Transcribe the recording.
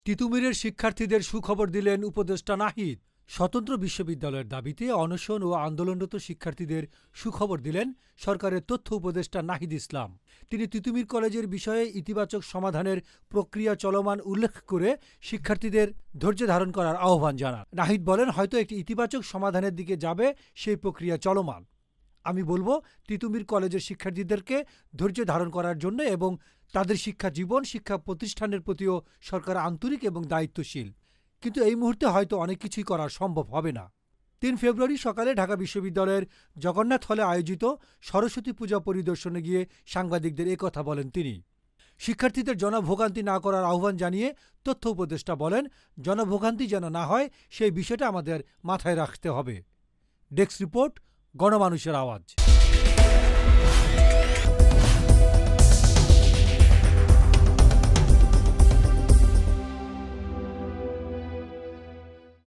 তিতুমীরের শিক্ষার্থীদের সুখবর দিলেন উপদেষ্টা নাহিদ। স্বতন্ত্র বিশ্ববিদ্যালয়ের দাবিতে অনশন ও আন্দোলনরত শিক্ষার্থীদের সুখবর দিলেন সরকারের তথ্য উপদেষ্টা নাহিদ ইসলাম। তিনি তিতুমীর কলেজের বিষয়ে ইতিবাচক সমাধানের প্রক্রিয়া চলমান উল্লেখ করে শিক্ষার্থীদের ধৈর্য ধারণ করার আহ্বান জানান। নাহিদ বলেন, হয়তো একটি ইতিবাচক সমাধানের দিকে যাবে, সেই প্রক্রিয়া চলমান। আমি বলবো তিতুমীর কলেজের শিক্ষার্থীদেরকে ধৈর্য ধারণ করার জন্য এবং তাদের শিক্ষা জীবন, শিক্ষা প্রতিষ্ঠানের প্রতিও সরকার আন্তরিক এবং দায়িত্বশীল। কিন্তু এই মুহূর্তে হয়তো অনেক কিছুই করা সম্ভব হবে না। ৩ ফেব্রুয়ারি সকালে ঢাকা বিশ্ববিদ্যালয়ের জগন্নাথ হলে আয়োজিত সরস্বতী পূজা পরিদর্শনে গিয়ে সাংবাদিকদের একথা বলেন তিনি। শিক্ষার্থীদের জনভোগান্তি না করার আহ্বান জানিয়ে তথ্য উপদেষ্টা বলেন, জনভোগান্তি যেন না হয় সেই বিষয়টা আমাদের মাথায় রাখতে হবে। ডেস্ক রিপোর্ট, গণমানুষের আওয়াজ।